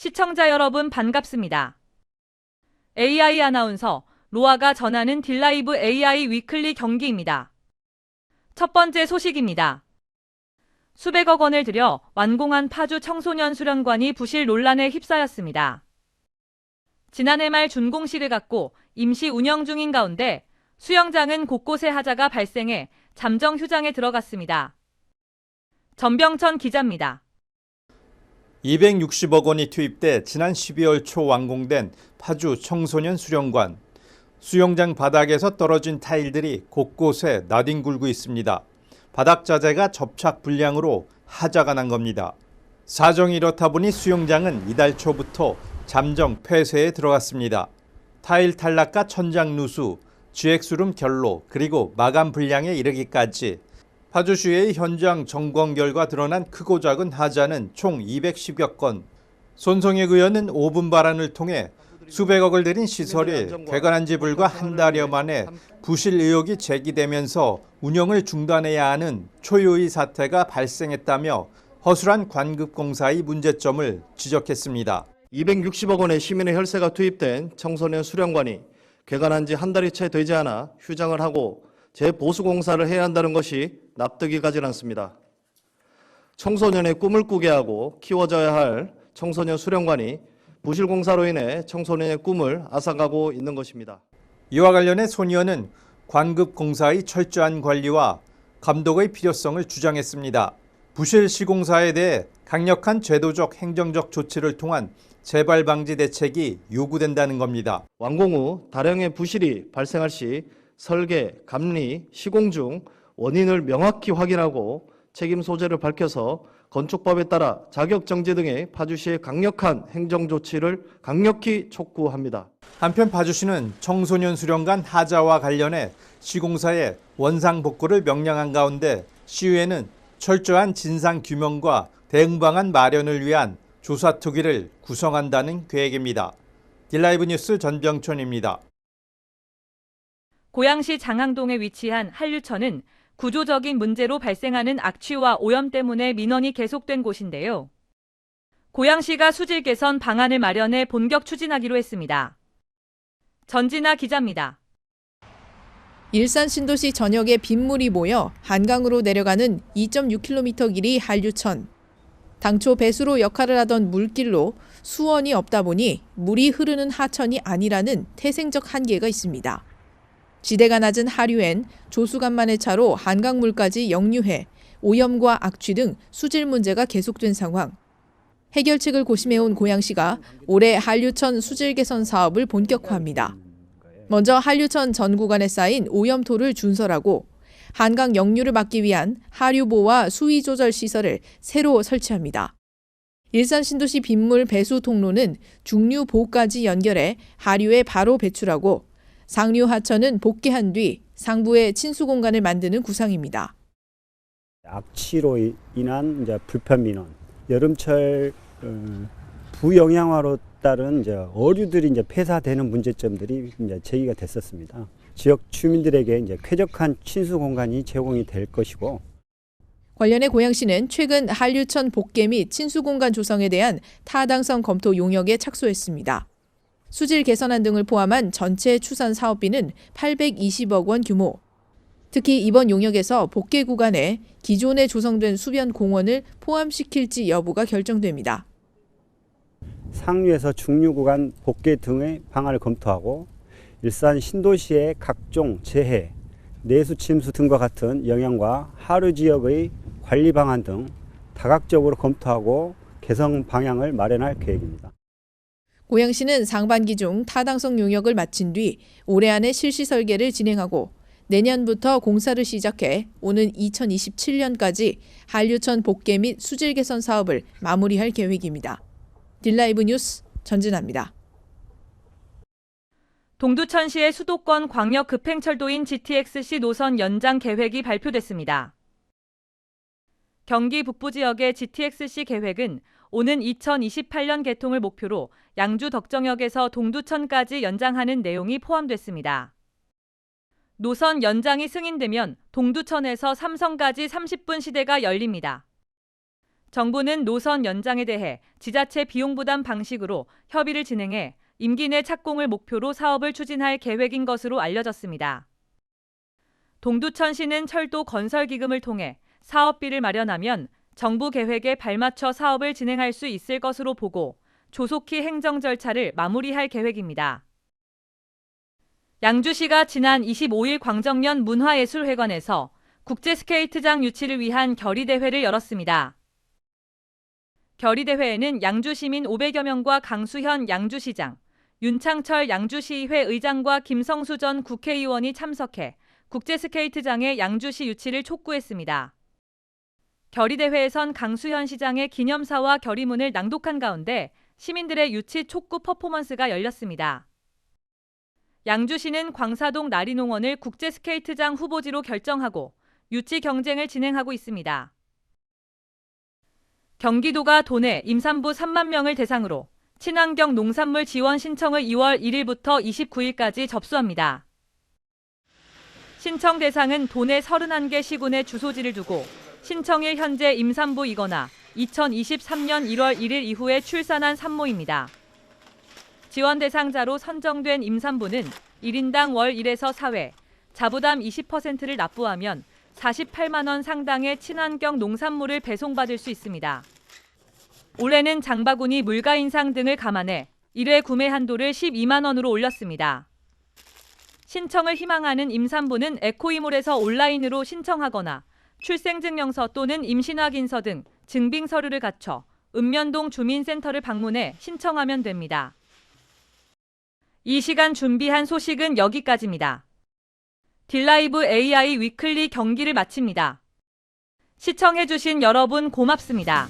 시청자 여러분 반갑습니다. AI 아나운서 로아가 전하는 딜라이브 AI 위클리 경기입니다. 첫 번째 소식입니다. 수백억 원을 들여 완공한 파주 청소년 수련관이 부실 논란에 휩싸였습니다. 지난해 말 준공식을 갖고 임시 운영 중인 가운데 수영장은 곳곳에 하자가 발생해 잠정 휴장에 들어갔습니다. 전병천 기자입니다. 260억 원이 투입돼 지난 12월 초 완공된 파주 청소년 수련관. 수영장 바닥에서 떨어진 타일들이 곳곳에 나뒹굴고 있습니다. 바닥 자재가 접착 불량으로 하자가 난 겁니다. 사정이 이렇다 보니 수영장은 이달 초부터 잠정 폐쇄에 들어갔습니다. 타일 탈락과 천장 누수, GX룸 결로, 그리고 마감 불량에 이르기까지 파주시의 현장 점검 결과 드러난 크고 작은 하자는 총 210여 건. 손성익 의원은 5분 발언을 통해 수백억을 들인 시설이 개관한 지 불과 한 달여 만에 부실 의혹이 제기되면서 운영을 중단해야 하는 초유의 사태가 발생했다며 허술한 관급공사의 문제점을 지적했습니다. 260억 원의 시민의 혈세가 투입된 청소년 수련관이 개관한 지 한 달이 채 되지 않아 휴장을 하고 재보수공사를 해야 한다는 것이 납득이 가질 않습니다. 청소년의 꿈을 꾸게 하고 키워져야 할 청소년 수련관이 부실공사로 인해 청소년의 꿈을 앗아가고 있는 것입니다. 이와 관련해 손 의원은 관급공사의 철저한 관리와 감독의 필요성을 주장했습니다. 부실 시공사에 대해 강력한 제도적 행정적 조치를 통한 재발 방지 대책이 요구된다는 겁니다. 완공 후 다량의 부실이 발생할 시 설계, 감리, 시공 중 원인을 명확히 확인하고 책임 소재를 밝혀서 건축법에 따라 자격정지 등의 파주시의 강력한 행정조치를 강력히 촉구합니다. 한편 파주시는 청소년 수련관 하자와 관련해 시공사에 원상복구를 명령한 가운데 시의회는 철저한 진상규명과 대응 방안 마련을 위한 조사특위를 구성한다는 계획입니다. 딜라이브 뉴스 전병천입니다. 고양시 장항동에 위치한 한류천은 구조적인 문제로 발생하는 악취와 오염 때문에 민원이 계속된 곳인데요. 고양시가 수질 개선 방안을 마련해 본격 추진하기로 했습니다. 전진아 기자입니다. 일산 신도시 전역에 빗물이 모여 한강으로 내려가는 2.6km 길이 한류천. 당초 배수로 역할을 하던 물길로 수원이 없다 보니 물이 흐르는 하천이 아니라는 태생적 한계가 있습니다. 지대가 낮은 하류엔 조수간만의 차로 한강물까지 역류해 오염과 악취 등 수질 문제가 계속된 상황. 해결책을 고심해온 고양시가 올해 한류천 수질 개선 사업을 본격화합니다. 먼저 한류천 전 구간에 쌓인 오염토를 준설하고 한강 역류를 막기 위한 하류보와 수위 조절 시설을 새로 설치합니다. 일산 신도시 빗물 배수 통로는 중류보까지 연결해 하류에 바로 배출하고 상류 하천은 복개한 뒤 상부에 친수 공간을 만드는 구상입니다. 악취로 인한 이제 불편 민원, 여름철 부영향화로 따른 이제 어류들이 이제 폐사되는 문제점들이 이제 제기가 됐었습니다. 지역 주민들에게 이제 쾌적한 친수 공간이 제공이 될 것이고. 관련해 고양시는 최근 한류천 복개 및 친수 공간 조성에 대한 타당성 검토 용역에 착수했습니다. 수질 개선안 등을 포함한 전체 추산 사업비는 820억 원 규모. 특히 이번 용역에서 복개 구간에 기존에 조성된 수변 공원을 포함시킬지 여부가 결정됩니다. 상류에서 중류 구간 복개 등의 방안을 검토하고 일산 신도시의 각종 재해, 내수 침수 등과 같은 영향과 하류 지역의 관리 방안 등 다각적으로 검토하고 개선 방향을 마련할 계획입니다. 고양시는 상반기 중 타당성 용역을 마친 뒤 올해 안에 실시 설계를 진행하고 내년부터 공사를 시작해 오는 2027년까지 한류천 복개 및 수질 개선 사업을 마무리할 계획입니다. 딜라이브 뉴스 전진아입니다. 동두천시의 수도권 광역 급행철도인 GTX-C 노선 연장 계획이 발표됐습니다. 경기 북부 지역의 GTX-C 계획은 오는 2028년 개통을 목표로 양주 덕정역에서 동두천까지 연장하는 내용이 포함됐습니다. 노선 연장이 승인되면 동두천에서 삼성까지 30분 시대가 열립니다. 정부는 노선 연장에 대해 지자체 비용 부담 방식으로 협의를 진행해 임기 내 착공을 목표로 사업을 추진할 계획인 것으로 알려졌습니다. 동두천시는 철도 건설 기금을 통해 사업비를 마련하면 정부 계획에 발맞춰 사업을 진행할 수 있을 것으로 보고 조속히 행정 절차를 마무리할 계획입니다. 양주시가 지난 25일 광정면 문화예술회관에서 국제스케이트장 유치를 위한 결의대회를 열었습니다. 결의대회에는 양주시민 500여 명과 강수현 양주시장, 윤창철 양주시의회 의장과 김성수 전 국회의원이 참석해 국제스케이트장의 양주시 유치를 촉구했습니다. 결의대회에선 강수현 시장의 기념사와 결의문을 낭독한 가운데 시민들의 유치 촉구 퍼포먼스가 열렸습니다. 양주시는 광사동 나리농원을 국제스케이트장 후보지로 결정하고 유치 경쟁을 진행하고 있습니다. 경기도가 도내 임산부 3만 명을 대상으로 친환경 농산물 지원 신청을 2월 1일부터 29일까지 접수합니다. 신청 대상은 도내 31개 시군에 주소지를 두고 신청일 현재 임산부이거나 2023년 1월 1일 이후에 출산한 산모입니다. 지원 대상자로 선정된 임산부는 1인당 월 1에서 4회, 자부담 20%를 납부하면 48만 원 상당의 친환경 농산물을 배송받을 수 있습니다. 올해는 장바구니 물가 인상 등을 감안해 1회 구매 한도를 12만 원으로 올렸습니다. 신청을 희망하는 임산부는 에코이몰에서 온라인으로 신청하거나 출생증명서 또는 임신확인서 등 증빙 서류를 갖춰 읍면동 주민센터를 방문해 신청하면 됩니다. 이 시간 준비한 소식은 여기까지입니다. 딜라이브 AI 위클리 경기를 마칩니다. 시청해주신 여러분 고맙습니다.